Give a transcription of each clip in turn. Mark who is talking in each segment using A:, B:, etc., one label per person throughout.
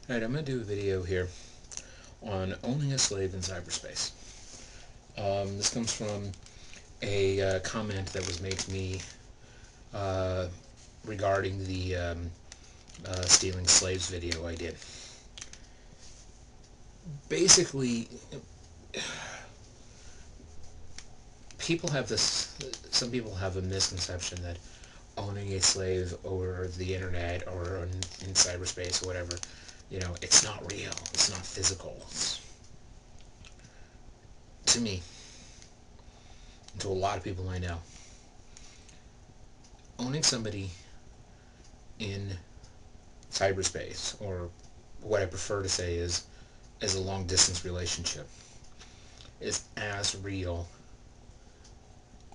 A: Alright, I'm going to do a video here on owning a slave in cyberspace. This comes from a comment that was made to me regarding the stealing slaves video I did. Basically, some people have a misconception that owning a slave over the internet or in cyberspace or whatever, it's not real, it's not physical. To me, and to a lot of people I know, owning somebody in cyberspace, or what I prefer to say is a long distance relationship, is as real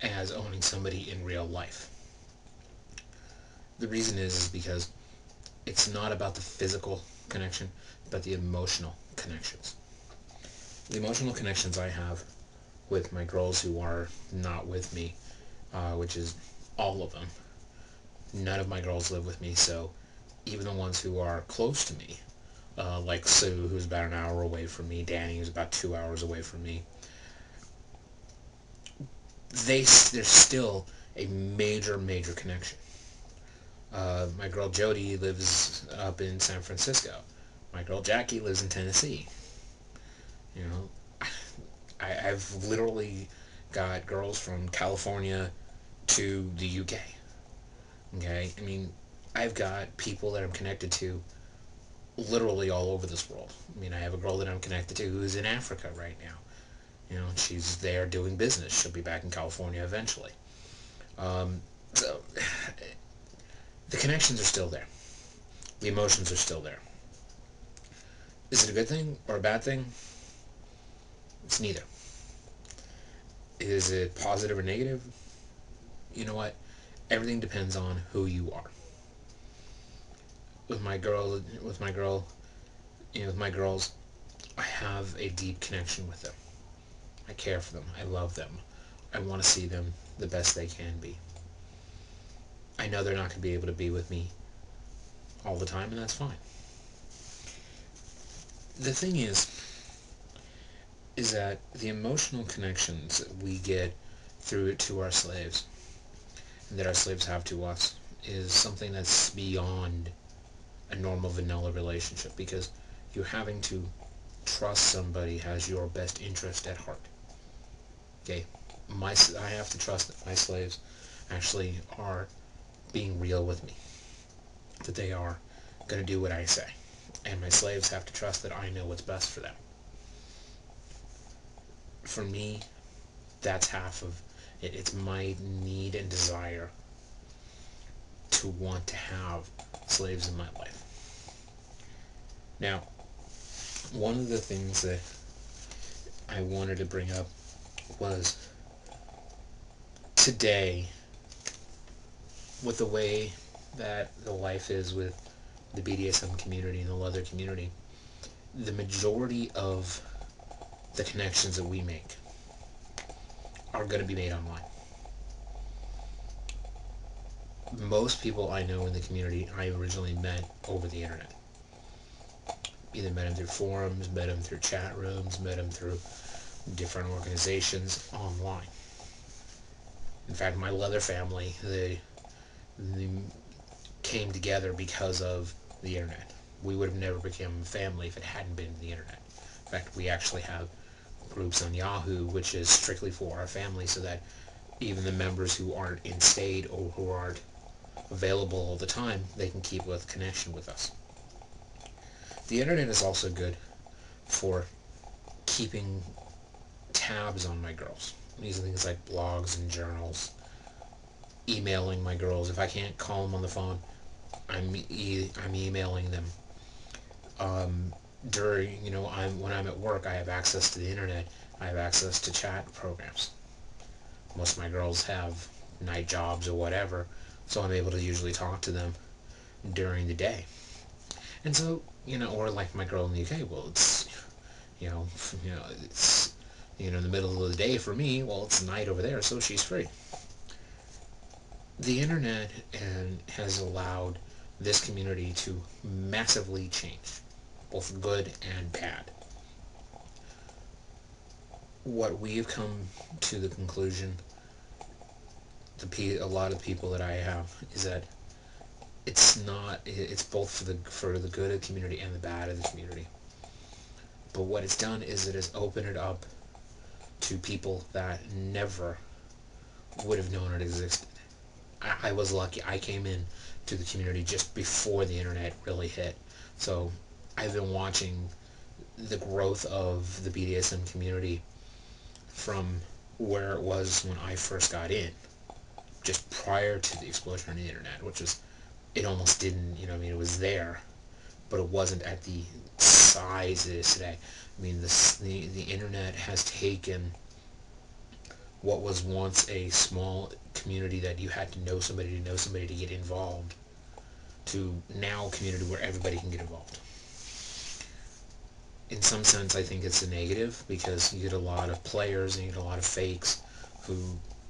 A: as owning somebody in real life. The reason is because it's not about the physical connection, but the emotional connections. The emotional connections I have with my girls who are not with me, which is all of them. None of my girls live with me, so even the ones who are close to me, like Sue, who's about an hour away from me, Danny, who's about 2 hours away from me, there's still a major connection. My girl Jody lives up in San Francisco. My girl Jackie lives in Tennessee. You know, I've literally got girls from California to the UK. Okay, I mean, I've got people that I'm connected to literally all over this world. I mean, I have a girl that I'm connected to who's in Africa right now. She's there doing business. She'll be back in California eventually. So the connections are still there. The emotions are still there. Is it a good thing or a bad thing? It's neither. Is it positive or negative? You know what? Everything depends on who you are. With my girls, I have a deep connection with them. I care for them. I love them. I want to see them the best they can be. I know they're not going to be able to be with me all the time, and that's fine. The thing is that the emotional connections that we get through it to our slaves, and that our slaves have to us, is something that's beyond a normal vanilla relationship, because you're having to trust somebody has your best interest at heart. Okay, I have to trust that my slaves actually are being real with me, that they are going to do what I say, and my slaves have to trust that I know what's best for them. For me, that's half of it. It's my need and desire to want to have slaves in my life. Now, one of the things that I wanted to bring up was today, with the way that the life is with the BDSM community and the leather community, the majority of the connections that we make are going to be made online. Most people I know in the community I originally met over the internet. Either met them through forums, met them through chat rooms, met them through different organizations online. In fact, my leather family, they came together because of the internet. We would have never become a family if it hadn't been the internet. In fact, we actually have groups on Yahoo, which is strictly for our family, so that even the members who aren't in state or who aren't available all the time, they can keep with connection with us. The internet is also good for keeping tabs on my girls, using things like blogs and journals, emailing my girls. If I can't call them on the phone, I'm emailing them. When I'm at work, I have access to the internet. I have access to chat programs. Most of my girls have night jobs or whatever, so I'm able to usually talk to them during the day. And so, or like my girl in the UK, well, it's, it's, in the middle of the day for me, well, it's night over there, so she's free. The internet has allowed this community to massively change. both good and bad. What we have come to the conclusion, a lot of the people that I have, is that it's both for the good of the community and the bad of the community. But what it's done is it has opened it up to people that never would have known it existed. I was lucky. I came in to the community just before the internet really hit. So I've been watching the growth of the BDSM community from where it was when I first got in, just prior to the explosion of the internet, which was, it almost didn't, it was there, but it wasn't at the size it is today. The internet has taken what was once a small community that you had to know somebody to get involved, to now a community where everybody can get involved. In some sense, I think it's a negative, because you get a lot of players and you get a lot of fakes who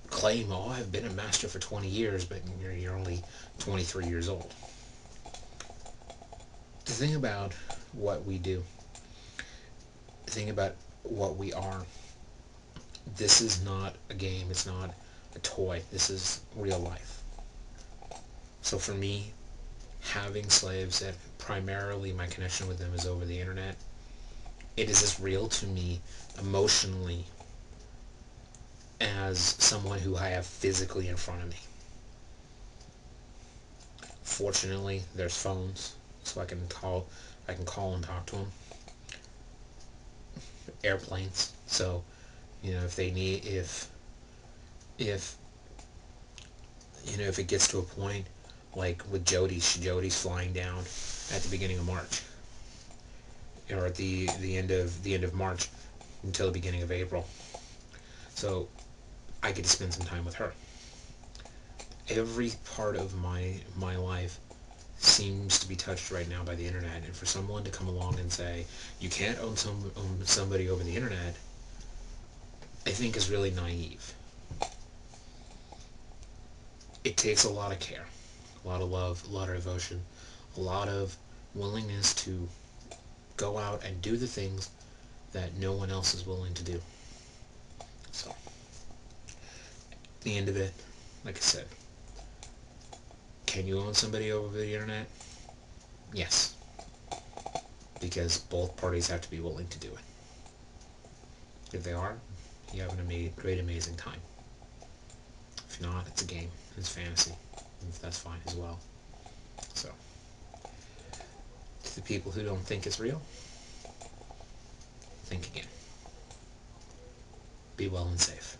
A: claim, oh, I've been a master for 20 years, but you're only 23 years old. The thing about what we do, the thing about what we are, this is not a game, it's not a toy, this is real life. So for me, having slaves that primarily my connection with them is over the internet, it is as real to me emotionally as someone who I have physically in front of me. Fortunately, there's phones, so I can call and talk to them. Airplanes, so if they need, if if it gets to a point like with Jody's flying down at the beginning of March, or at the end of March until the beginning of April. So I get to spend some time with her. Every part of my life seems to be touched right now by the internet, and for someone to come along and say you can't own somebody over the internet, I think is really naive. It takes a lot of care, a lot of love, a lot of devotion, a lot of willingness to go out and do the things that no one else is willing to do. So, at the end of it, like I said, can you own somebody over the internet? Yes, because both parties have to be willing to do it. If they are, you have a great, amazing time. If not, it's a game. It's fantasy. And that's fine as well. So, to the people who don't think it's real, think again. Be well and safe.